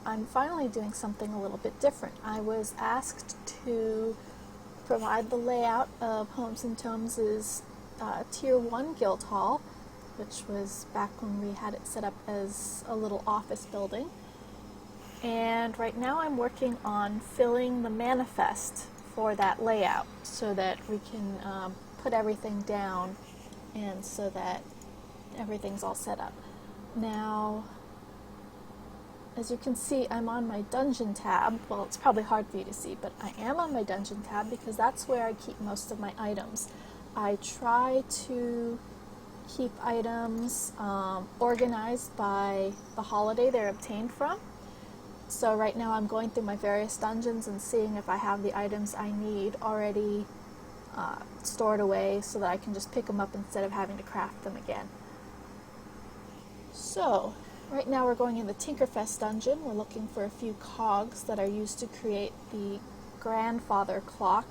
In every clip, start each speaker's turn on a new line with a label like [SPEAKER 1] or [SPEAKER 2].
[SPEAKER 1] I'm finally doing something a little bit different. I was asked to provide the layout of Homes and Tomes' Tier 1 Guild Hall, which was back when we had it set up as a little office building. And right now I'm working on filling the manifest for that layout so that we can put everything down and so that everything's all set up. Now, as you can see, I'm on my dungeon tab. Well, it's probably hard for you to see, but I am on my dungeon tab because that's where I keep most of my items. I try to keep items organized by the holiday they're obtained from. So right now I'm going through my various dungeons and seeing if I have the items I need already stored away so that I can just pick them up instead of having to craft them again. So, right now we're going in the Tinkerfest dungeon. We're looking for a few cogs that are used to create the grandfather clock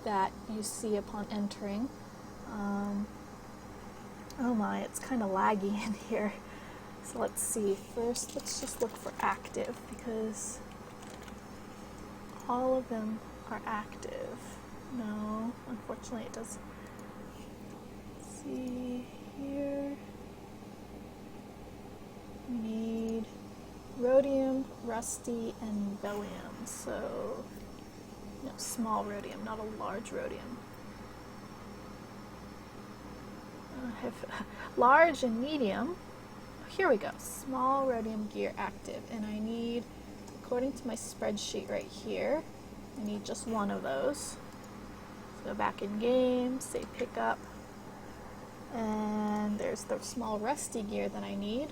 [SPEAKER 1] that you see upon entering. Oh my, it's kind of laggy in here. So let's see. First, let's just look for active because all of them are active. No, unfortunately it doesn't. Let's see here. We need rhodium, rusty, and bellium. So, no, small rhodium, not a large rhodium. I have large and medium. Here we go. Small rhodium gear active. And I need, according to my spreadsheet right here, I need just one of those. So back in game, say pick up. And there's the small rusty gear that I need.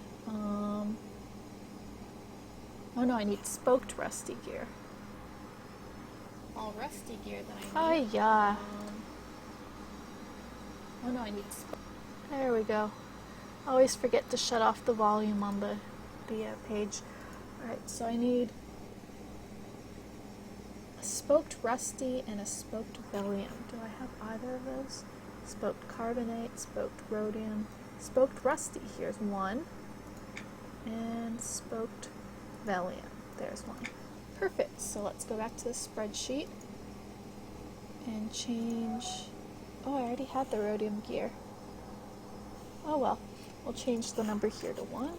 [SPEAKER 1] Oh no, I need spoked rusty gear. All rusty gear that I need. Oh yeah. Oh no, I need spoked. There we go. Always forget to shut off the volume on the page. Alright, so I need a spoked rusty and a spoked bellium. Do I have either of those? Spoked carbonate, spoked rhodium, spoked rusty. Here's one. And spoked bellium. There's one. Perfect. So let's go back to the spreadsheet and change. Oh, I already had the rhodium gear. Oh well. We'll change the number here to 1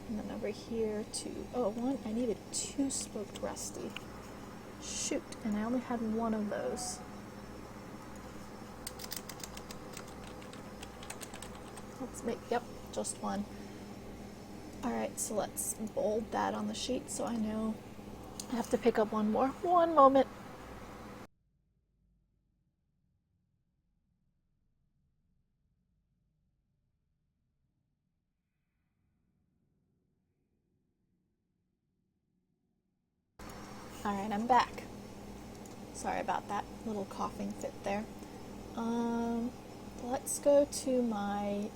[SPEAKER 1] and the number here to 1. I needed 2 spoked rusty. Shoot, and I only had one of those. Let's make, yep, just one. Alright, so let's bold that on the sheet so I know I have to pick up one more. One moment. Alright, I'm back. Sorry about that little coughing fit there. Let's go to my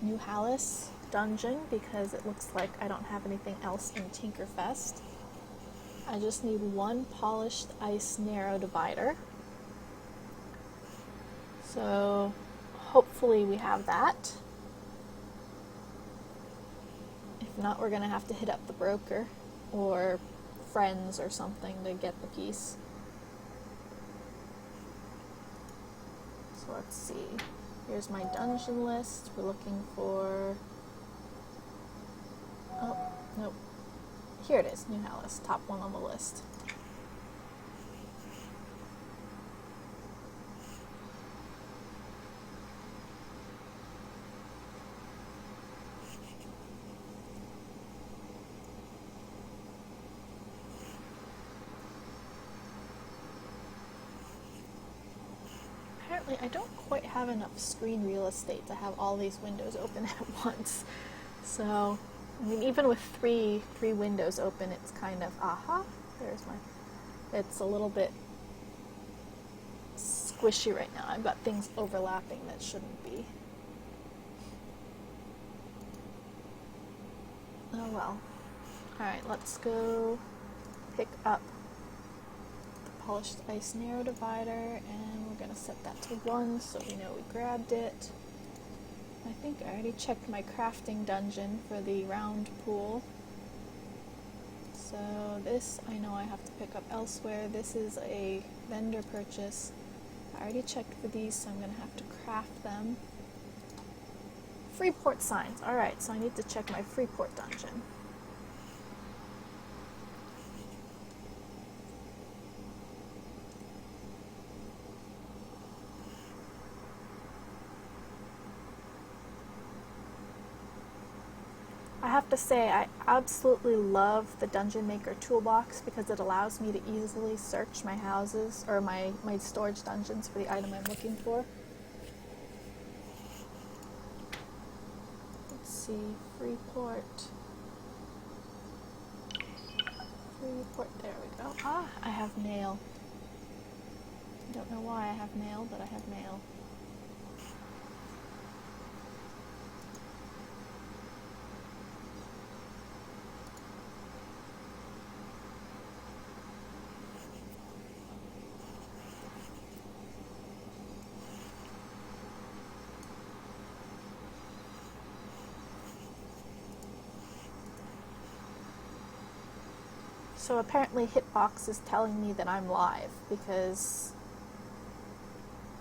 [SPEAKER 1] new Halas dungeon because it looks like I don't have anything else in Tinkerfest. I just need one polished ice narrow divider. So hopefully we have that. If not, we're going to have to hit up the broker or friends or something to get the piece. So let's see. Here's my dungeon list. We're looking for... Oh, nope. Here it is, New Halas, top one on the list. Apparently, I don't quite have enough screen real estate to have all these windows open at once. So, I mean, even with three windows open, it's kind of, there's my, it's a little bit squishy right now. I've got things overlapping that shouldn't be. Oh well. Alright, let's go pick up the polished ice narrow divider, and we're going to set that to 1 so we know we grabbed it. I think I already checked my crafting dungeon for the round pool. So this I know I have to pick up elsewhere. This is a vendor purchase. I already checked for these, so I'm going to have to craft them. Freeport signs. Alright, so I need to check my Freeport dungeon. I have to say, I absolutely love the Dungeon Maker toolbox because it allows me to easily search my houses or my storage dungeons for the item I'm looking for. Let's see, Freeport, there we go. Ah, I have mail. I don't know why I have mail, but I have mail. So apparently Hitbox is telling me that I'm live because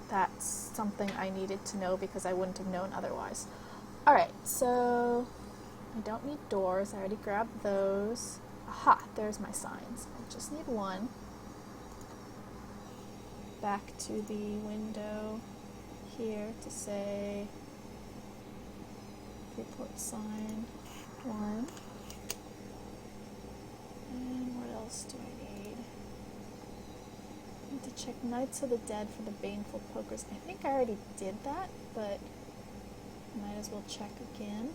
[SPEAKER 1] that's something I needed to know because I wouldn't have known otherwise. Alright, so I don't need doors. I already grabbed those. Aha, there's my signs. I just need one. Back to the window here to say report sign 1. And what else do I need? I need to check Knights of the Dead for the Baneful Pokers. I think I already did that, but might as well check again.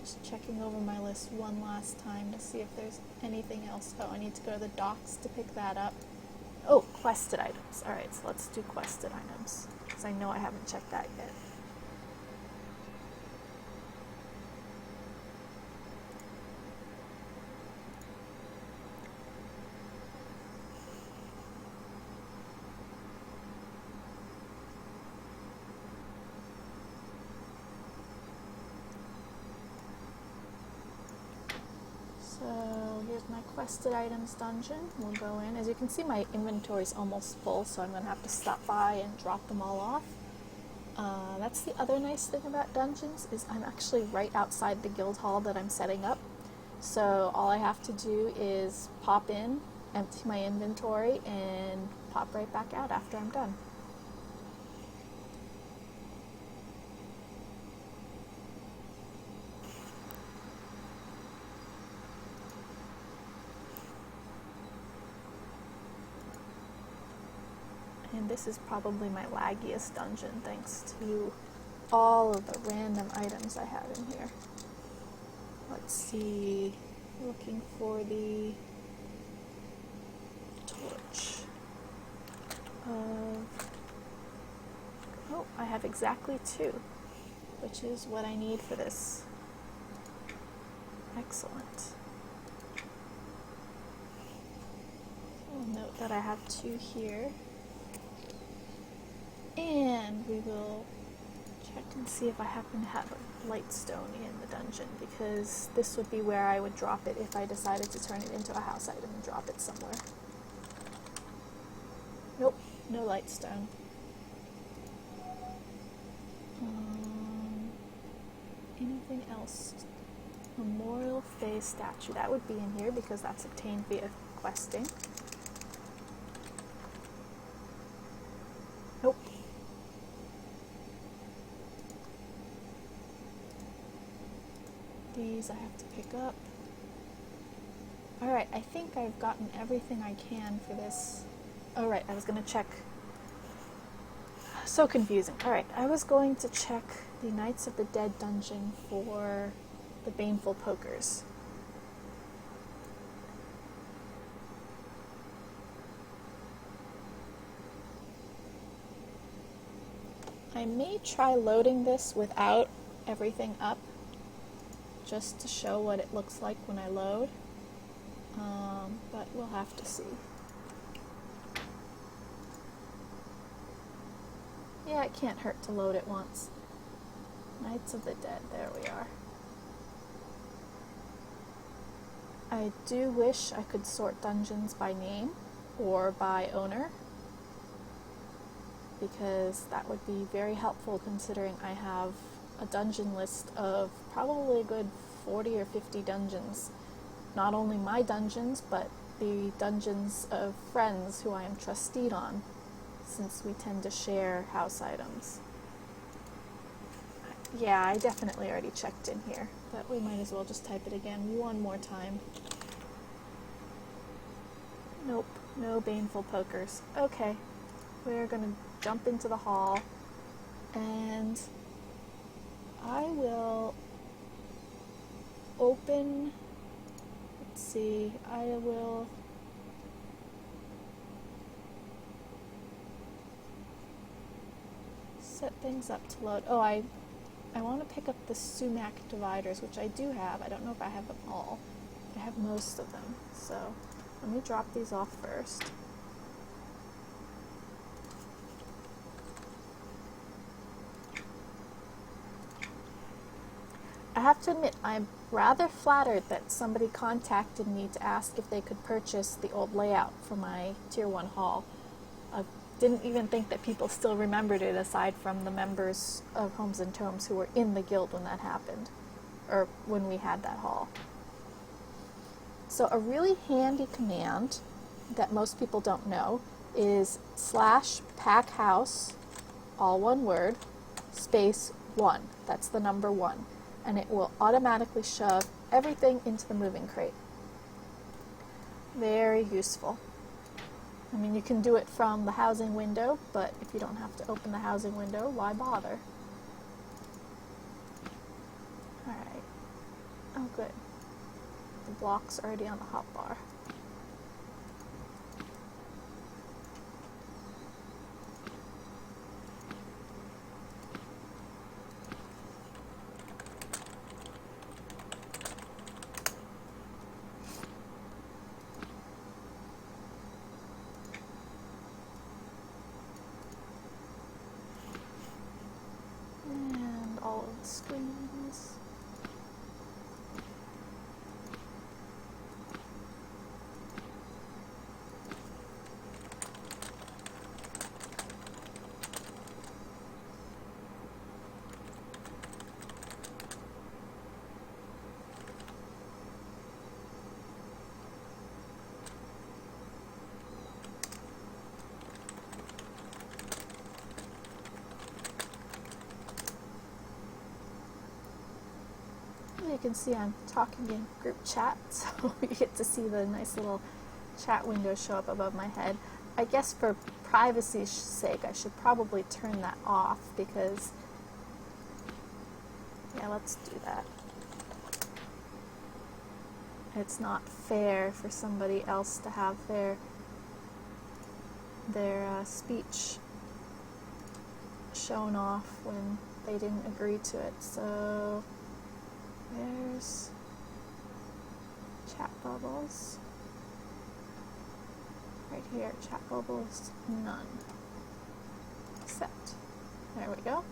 [SPEAKER 1] Just checking over my list one last time to see if there's anything else. Oh, I need to go to the docks to pick that up. Oh, quested items. Alright, so let's do quested items, because I know I haven't checked that yet. So here's my quested items dungeon. We'll go in. As you can see, my inventory is almost full, so I'm going to have to stop by and drop them all off. That's the other nice thing about dungeons, is I'm actually right outside the guild hall that I'm setting up. So all I have to do is pop in, empty my inventory, and pop right back out after I'm done. And this is probably my laggiest dungeon, thanks to all of the random items I have in here. Let's see, looking for the torch. Oh, I have exactly 2, which is what I need for this. Excellent. I'll note that I have 2 here. And we will check and see if I happen to have a lightstone in the dungeon, because this would be where I would drop it if I decided to turn it into a house item and drop it somewhere. Nope, no lightstone. Anything else? Memorial Phase statue. That would be in here because that's obtained via questing. Nope. These I have to pick up. Alright, I think I've gotten everything I can for this. Oh right, I was going to check. So confusing. Alright, I was going to check the Knights of the Dead dungeon for the Baneful Pokers. I may try loading this without everything up, just to show what it looks like when I load, but we'll have to see. Yeah, it can't hurt to load it once. Knights of the Dead, there we are. I do wish I could sort dungeons by name or by owner, because that would be very helpful considering I have a dungeon list of probably a good 40 or 50 dungeons. Not only my dungeons, but the dungeons of friends who I am trusteed on, since we tend to share house items. Yeah, I definitely already checked in here, but we might as well just type it again one more time. Nope, no baneful pokers. Okay, we're gonna jump into the hall, and I will open, let's see, I will set things up to load. Oh, I want to pick up the sumac dividers, which I do have. I don't know if I have them all. I have most of them, so let me drop these off first. I have to admit, I'm rather flattered that somebody contacted me to ask if they could purchase the old layout for my Tier 1 hall. I didn't even think that people still remembered it, aside from the members of Homes and Tomes who were in the guild when that happened, or when we had that hall. So a really handy command that most people don't know is /packhouse, all one word, space 1. That's the number 1. And it will automatically shove everything into the moving crate. Very useful. I mean, you can do it from the housing window, but if you don't have to open the housing window, why bother? Alright. Oh, good. The block's already on the hotbar. And all of the screens. You can see I'm talking in group chat, so you get to see the nice little chat window show up above my head. I guess for privacy's sake, I should probably turn that off, because, yeah, let's do that. It's not fair for somebody else to have their speech shown off when they didn't agree to it. So there's chat bubbles. Right here, chat bubbles, none. Accept. There we go.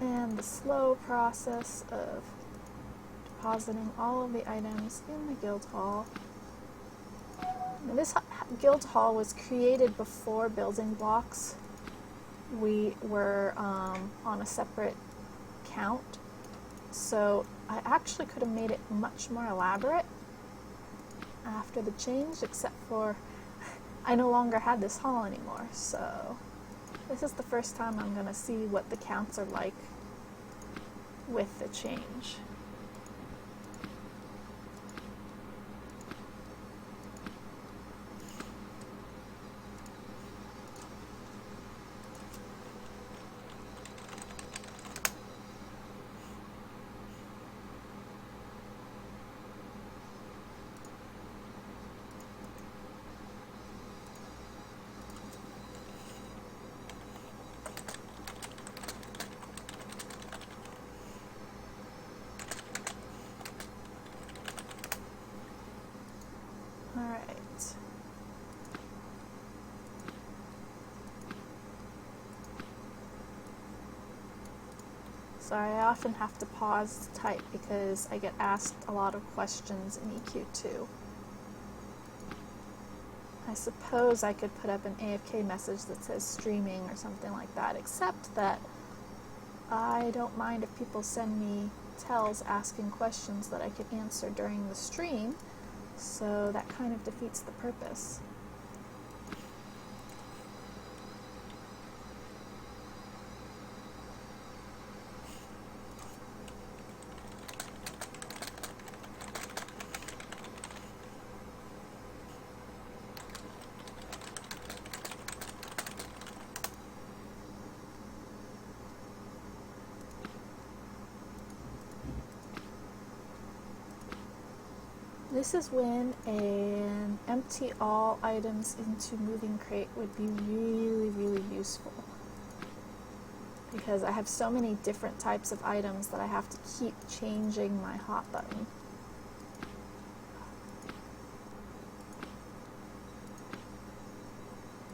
[SPEAKER 1] And the slow process of depositing all of the items in the guild hall. Now, this guild hall was created before building blocks. We were on a separate count, so I actually could have made it much more elaborate after the change, except for I no longer had this hall anymore, so this is the first time I'm going to see what the counts are like with the change. Sorry, I often have to pause to type because I get asked a lot of questions in EQ2. I suppose I could put up an AFK message that says streaming or something like that, except that I don't mind if people send me tells asking questions that I could answer during the stream, so that kind of defeats the purpose. This is when an empty all items into moving crate would be really, really useful. Because I have so many different types of items that I have to keep changing my hot button.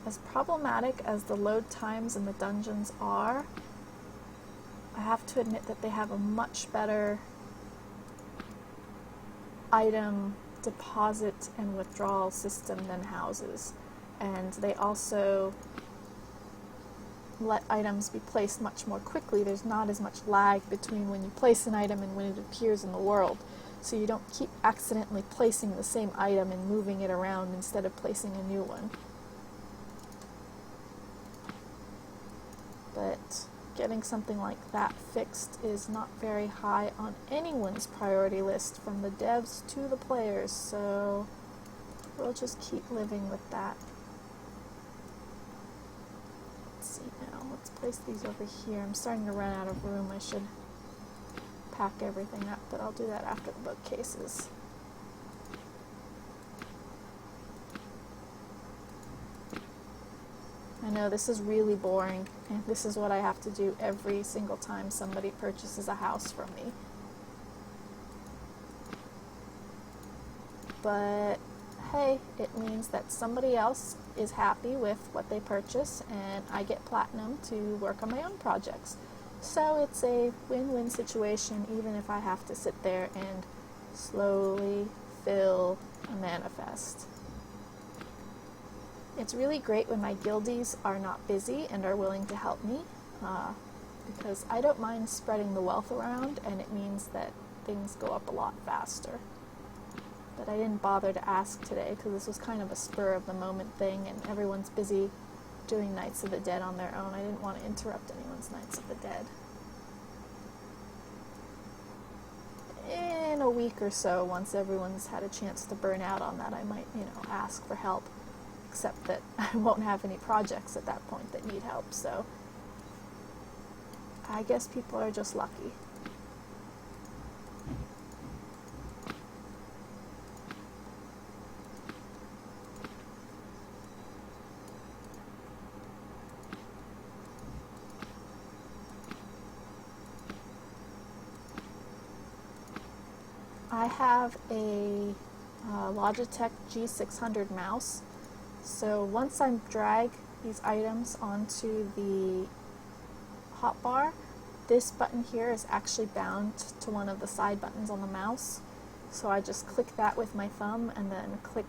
[SPEAKER 1] As problematic as the load times in the dungeons are, I have to admit that they have a much better item deposit and withdrawal system than houses, and they also let items be placed much more quickly. There's not as much lag between when you place an item and when it appears in the world, so you don't keep accidentally placing the same item and moving it around instead of placing a new one. But getting something like that fixed is not very high on anyone's priority list, from the devs to the players, so we'll just keep living with that. Let's see now, let's place these over here. I'm starting to run out of room. I should pack everything up, but I'll do that after the bookcases. I know this is really boring, and this is what I have to do every single time somebody purchases a house from me. But hey, it means that somebody else is happy with what they purchase, and I get platinum to work on my own projects. So it's a win-win situation, even if I have to sit there and slowly fill a manifest. It's really great when my guildies are not busy and are willing to help me, because I don't mind spreading the wealth around, and it means that things go up a lot faster. But I didn't bother to ask today because this was kind of a spur-of-the-moment thing, and everyone's busy doing Nights of the Dead on their own. I didn't want to interrupt anyone's Nights of the Dead. In a week or so, once everyone's had a chance to burn out on that, I might, ask for help. Except that I won't have any projects at that point that need help, so I guess people are just lucky. I have a Logitech G600 mouse. So once I drag these items onto the hotbar, this button here is actually bound to one of the side buttons on the mouse. So I just click that with my thumb and then click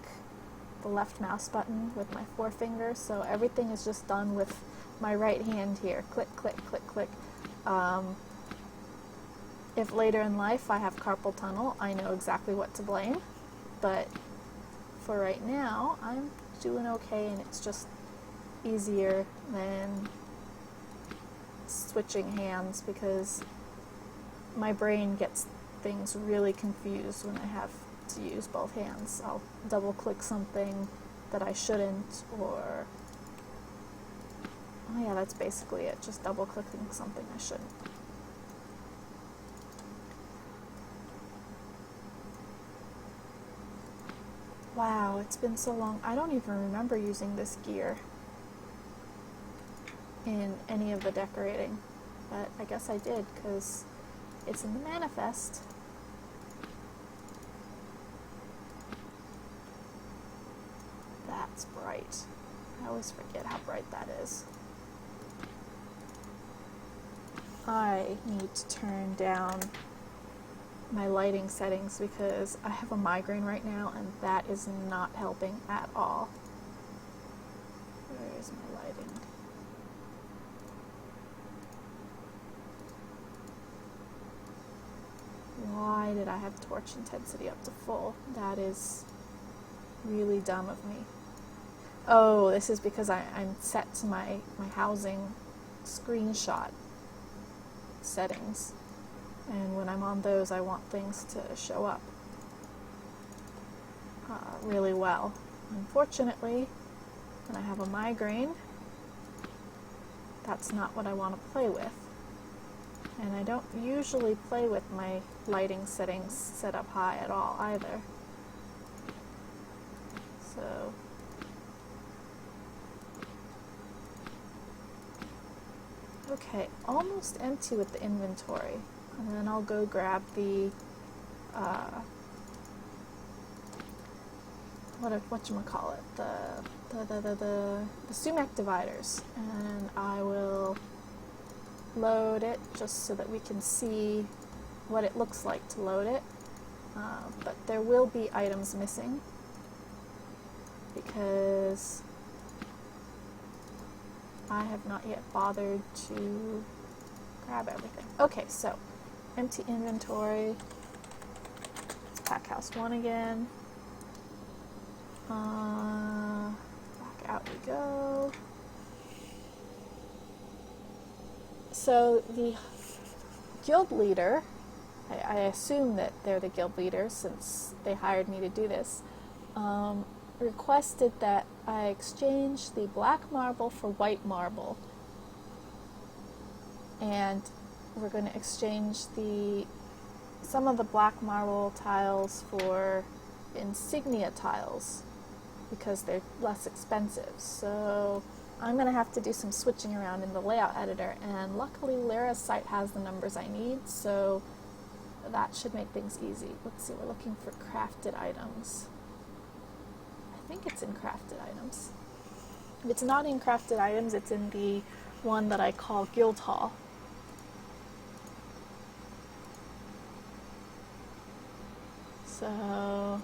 [SPEAKER 1] the left mouse button with my forefinger. So everything is just done with my right hand here. Click, click, click, click. If later in life I have carpal tunnel, I know exactly what to blame. But for right now, I'm doing okay, and it's just easier than switching hands because my brain gets things really confused when I have to use both hands. I'll double click something that I shouldn't, or oh yeah, that's basically it, just double clicking something I shouldn't. Wow, it's been so long. I don't even remember using this gear in any of the decorating, but I guess I did because it's in the manifest. That's bright. I always forget how bright that is. I need to turn down my lighting settings because I have a migraine right now and that is not helping at all. Where is my lighting? Why did I have torch intensity up to full? That is really dumb of me. Oh, this is because I'm set to my housing screenshot settings. And when I'm on those, I want things to show up really well. Unfortunately, when I have a migraine, that's not what I want to play with. And I don't usually play with my lighting settings set up high at all either. So okay, almost empty with the inventory. And then I'll go grab the whatchamacallit, the sumac dividers, and I will load it just so that we can see what it looks like to load it. But there will be items missing because I have not yet bothered to grab everything. Okay, so empty inventory. Let's pack house 1 again. Back out we go. So the guild leader, I assume that they're the guild leader since they hired me to do this, requested that I exchange the black marble for white marble. And we're going to exchange some of the black marble tiles for insignia tiles because they're less expensive. So I'm going to have to do some switching around in the layout editor, and luckily Lyra's site has the numbers I need, so that should make things easy. Let's see, we're looking for crafted items. I think it's in crafted items. If it's not in crafted items, it's in the one that I call Guild Hall. So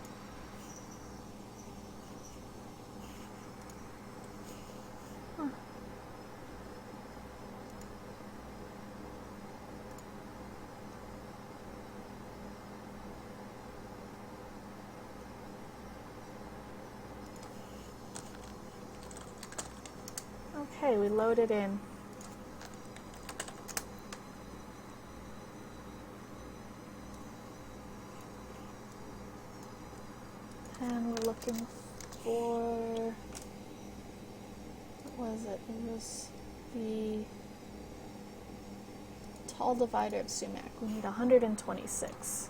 [SPEAKER 1] okay, we load it in. And we're looking for, what was it? It was the tall divider of sumac. We need 126.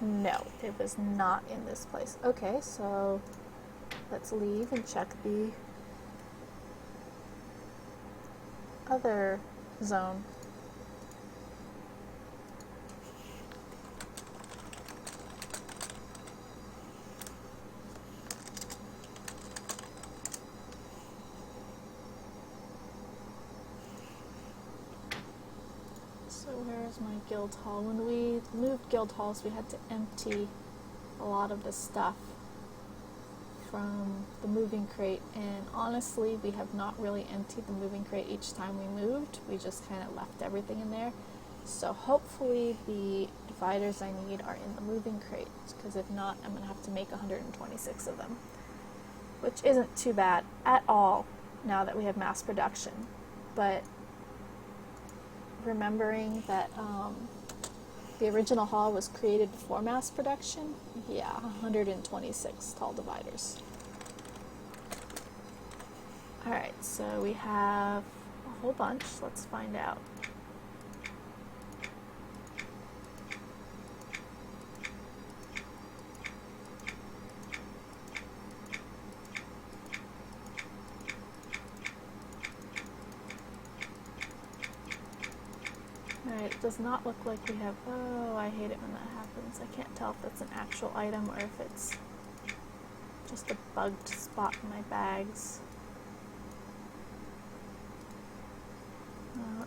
[SPEAKER 1] No, it was not in this place. Okay, so let's leave and check the other zone. So where's my guild hall? When we moved guild halls, we had to empty a lot of the stuff from the moving crate, and honestly, we have not really emptied the moving crate each time we moved. We just kind of left everything in there. So hopefully the dividers I need are in the moving crate, because if not, I'm going to have to make 126 of them, which isn't too bad at all now that we have mass production. But remembering that the original hall was created before mass production, yeah, 126 tall dividers. Alright, so we have a whole bunch. Let's find out. Alright, it does not look like we have, oh, I hate it when that happens. I can't tell if that's an actual item or if it's just a bugged spot in my bags.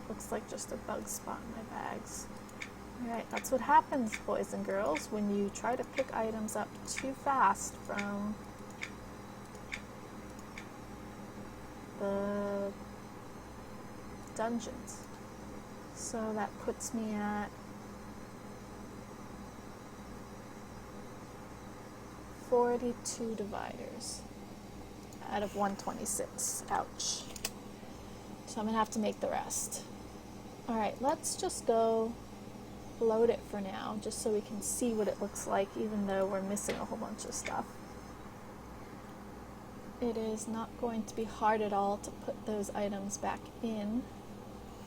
[SPEAKER 1] looks like just a bug spot in my bags. Alright, that's what happens, boys and girls, when you try to pick items up too fast from the dungeons. So that puts me at 42 dividers out of 126. Ouch. So I'm gonna have to make the rest. Alright, let's just go load it for now, just so we can see what it looks like, even though we're missing a whole bunch of stuff. It is not going to be hard at all to put those items back in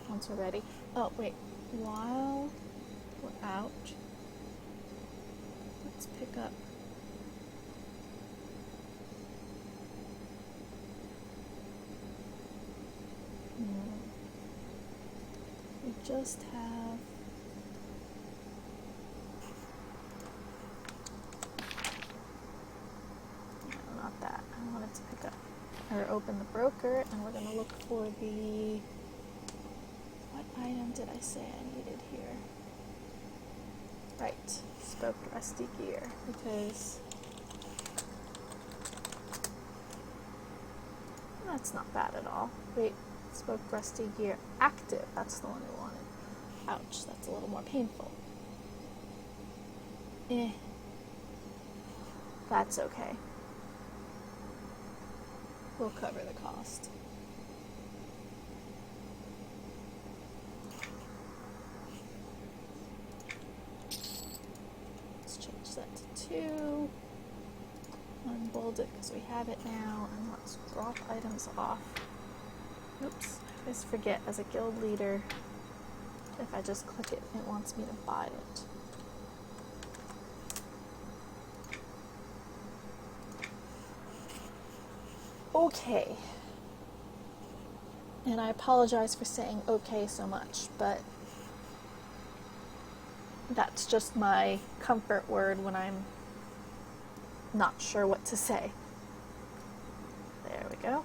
[SPEAKER 1] once we're ready. Oh, wait. While we're out, let's pick up we just have no, not that. I wanted to pick up or open the broker, and we're going to look for the what item did I say I needed here? Right, spoked rusty gear, because that's not bad at all. Wait, spoked rusty gear active, that's the one we wanted. Ouch, that's a little more painful. That's okay. We'll cover the cost. Let's change that to 2. Unbold it because we have it now, and let's drop items off. Oops, I always forget as a guild leader, if I just click it, it wants me to buy it. Okay. And I apologize for saying okay so much, but that's just my comfort word when I'm not sure what to say. There we go.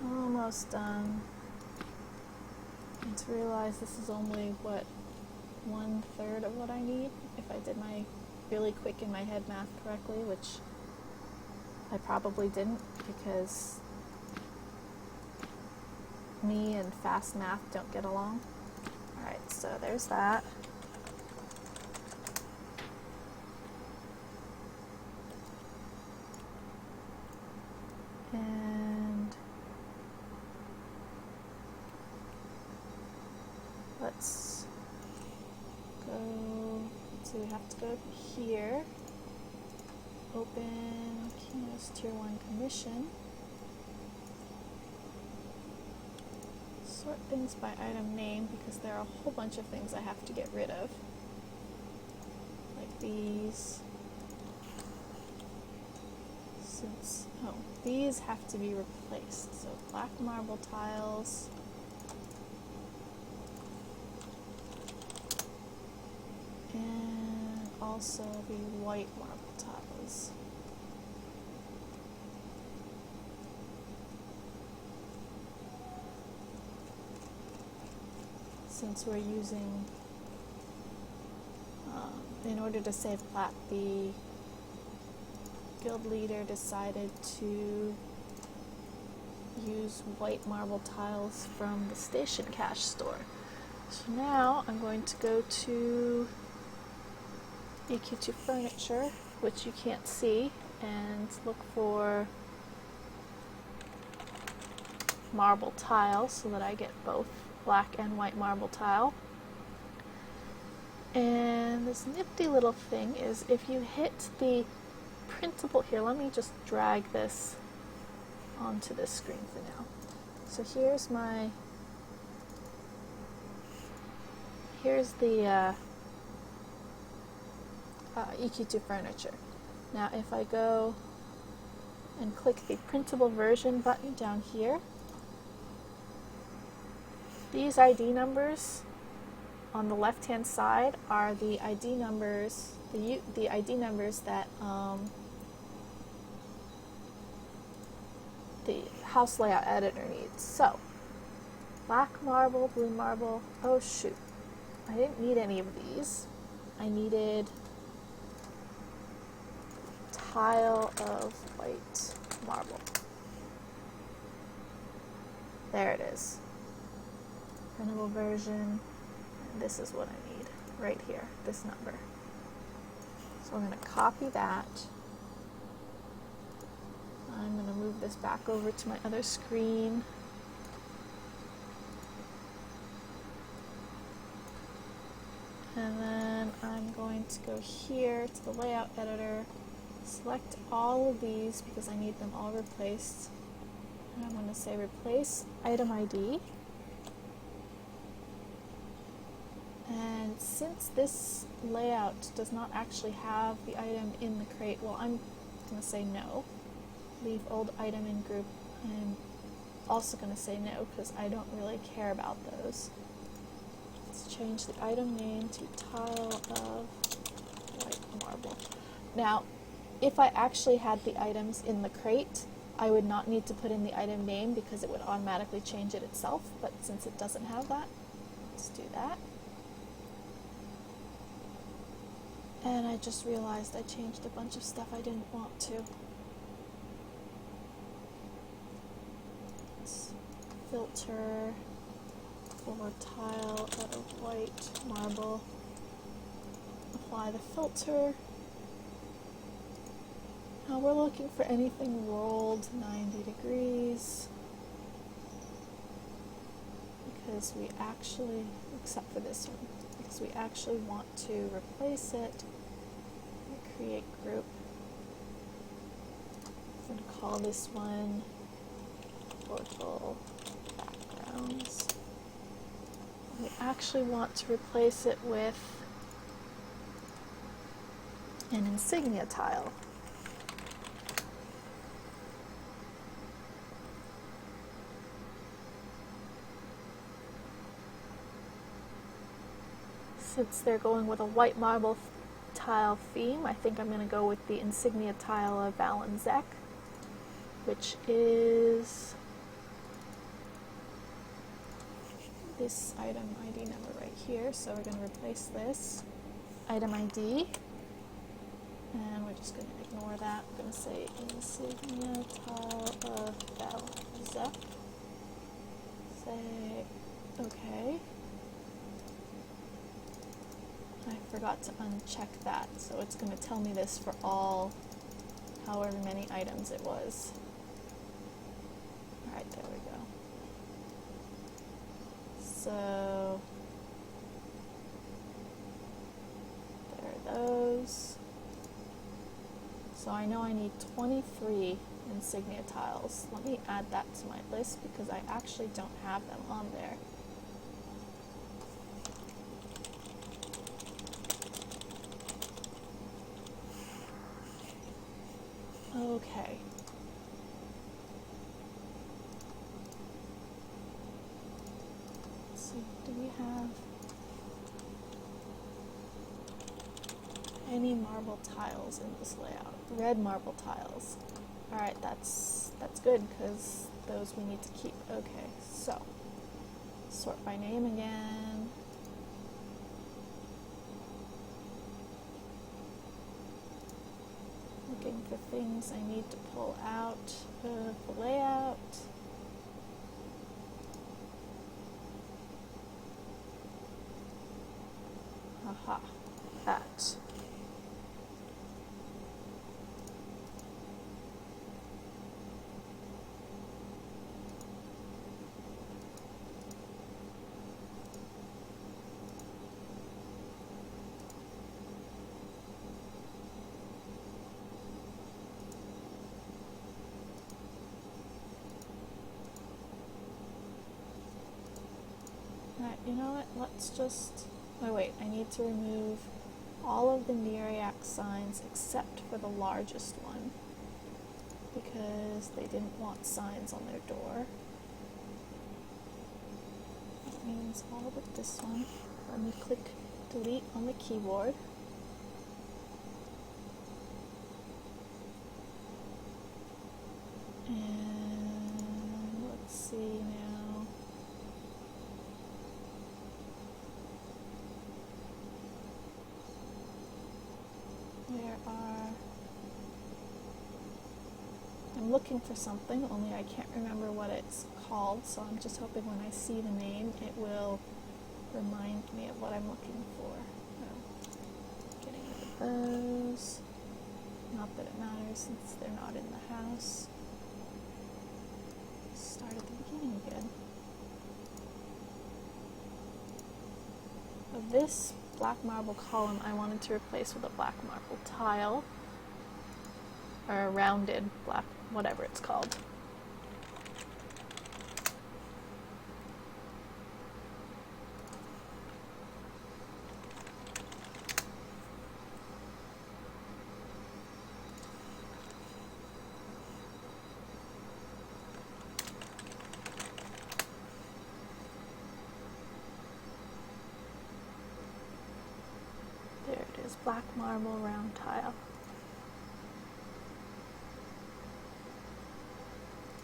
[SPEAKER 1] Almost done. And to realize this is only, what, 1/3 of what I need, if I did my really quick in my head math correctly, which I probably didn't, because me and fast math don't get along. Alright, so there's that. And let's go, so we have to go here, open Kino's Tier 1 Commission, sort things by item name, because there are a whole bunch of things I have to get rid of, like these. Since, oh, these have to be replaced, so black marble tiles, and also the white marble tiles. Since we're using, in order to save plat, the guild leader decided to use white marble tiles from the station cash store. So now I'm going to go to EQ2 Furniture, which you can't see, and look for marble tile so that I get both black and white marble tile. And this nifty little thing is if you hit the printable, here, let me just drag this onto this screen for now. So here's the EQ2 Furniture. Now if I go and click the printable version button down here, these ID numbers on the left hand side are the ID numbers, the ID numbers that the house layout editor needs. So black marble, blue marble, oh shoot, I didn't need any of these. I needed tile of white marble. There it is. Printable version. And this is what I need right here, this number. So I'm going to copy that. I'm going to move this back over to my other screen. And then I'm going to go here to the layout editor, select all of these because I need them all replaced. And I'm going to say replace item ID. And since this layout does not actually have the item in the crate, well, I'm going to say no. Leave old item in group. I'm also going to say no because I don't really care about those. Let's change the item name to tile of white marble. Now, if I actually had the items in the crate, I would not need to put in the item name because it would automatically change it itself, but since it doesn't have that, let's do that. And I just realized I changed a bunch of stuff I didn't want to. Let's filter for tile of white marble. Apply the filter. Now we're looking for anything rolled 90 degrees. Because we actually, except for this one, because we actually want to replace it. Create group. I'm going to call this one Portal Backgrounds. We actually want to replace it with an insignia tile. Since they're going with a white marble tile theme, I think I'm going to go with the insignia tile of Valenzek, which is this item ID number right here. So we're going to replace this item ID, and we're just going to ignore that. I'm going to say insignia tile of Valenzek. Say OK. I forgot to uncheck that, so it's going to tell me this for all, however many items it was. Alright, there we go. So, there are those. So I know I need 23 insignia tiles. Let me add that to my list because I actually don't have them on there. Okay. Let's see, do we have any marble tiles in this layout? Red marble tiles. Alright, that's good because those we need to keep. Okay, so sort by name again. Looking for things I need to pull out of the layout. Aha, that. Alright, you know what? Let's just... Oh wait, I need to remove all of the Nereac signs except for the largest one, because they didn't want signs on their door. That means all but this one. Let me click delete on the keyboard. And let's see now. I'm looking for something, only I can't remember what it's called, so I'm just hoping when I see the name it will remind me of what I'm looking for. Getting rid of those. Not that it matters since they're not in the house. Start at the beginning again. This black marble column I wanted to replace with a black marble tile, or a rounded black, whatever it's called. There it is, black marble round tile.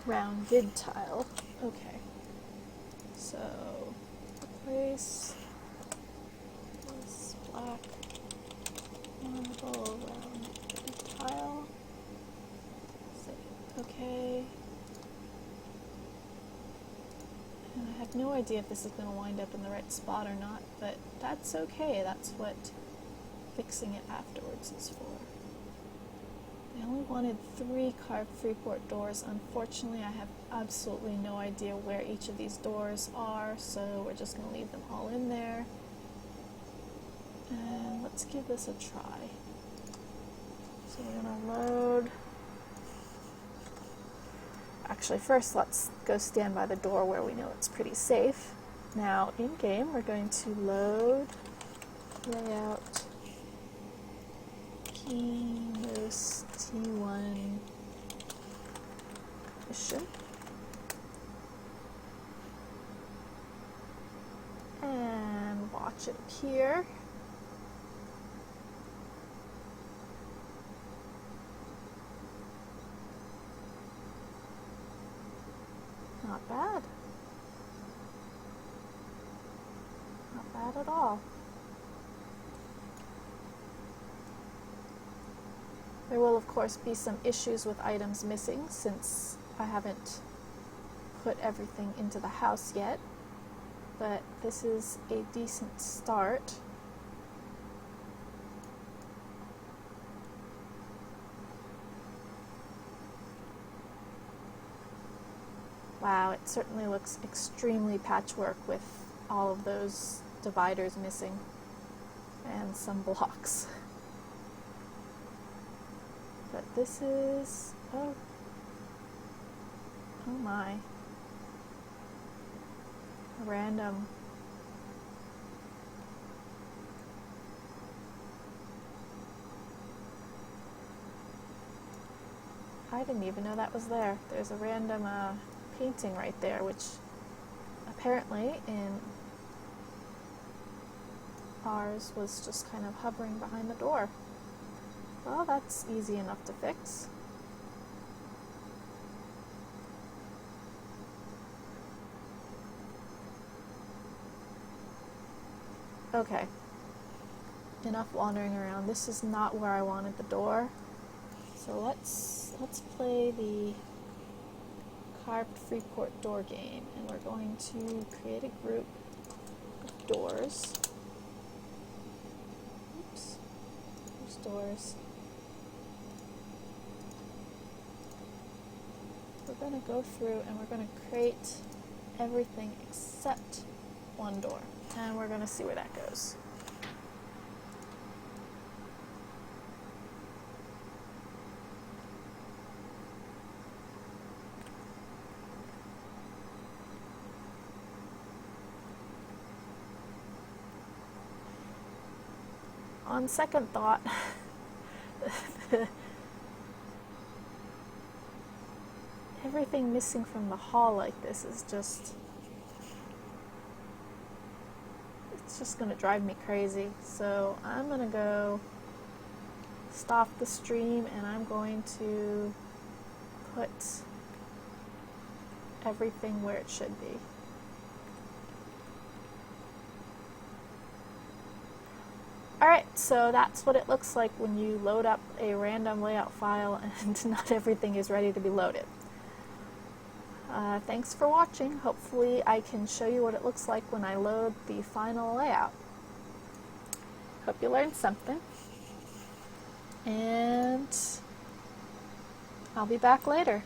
[SPEAKER 1] Rounded tile. Okay. So replace this black marble rounded tile. Save. Okay. And I have no idea if this is going to wind up in the right spot or not, but that's okay. That's what fixing it afterwards is for. I only wanted 3 carved Freeport doors. Unfortunately, I have absolutely no idea where each of these doors are, so we're just going to leave them all in there. And let's give this a try. So we're going to load... Actually, first let's go stand by the door where we know it's pretty safe. Now, in-game, we're going to load layout Keynos T1 mission. And watch it appear. Not bad. Not bad at all. There will, of course, be some issues with items missing since I haven't put everything into the house yet, but this is a decent start. Wow, it certainly looks extremely patchwork with all of those dividers missing and some blocks. But this is, oh my, random. I didn't even know that was there. There's a random painting right there, which apparently in ours was just kind of hovering behind the door. Well, that's easy enough to fix. Okay. Enough wandering around. This is not where I wanted the door. So let's play the carved Freeport door game, and we're going to create a group of doors. those doors. We're going to go through and we're going to create everything except one door. And we're going to see where that goes. On second thought, everything missing from the hall like this is just, it's just going to drive me crazy. So I'm going to go stop the stream and I'm going to put everything where it should be. Alright, so that's what it looks like when you load up a random layout file and not everything is ready to be loaded. Thanks for watching. Hopefully I can show you what it looks like when I load the final layout. Hope you learned something. And I'll be back later.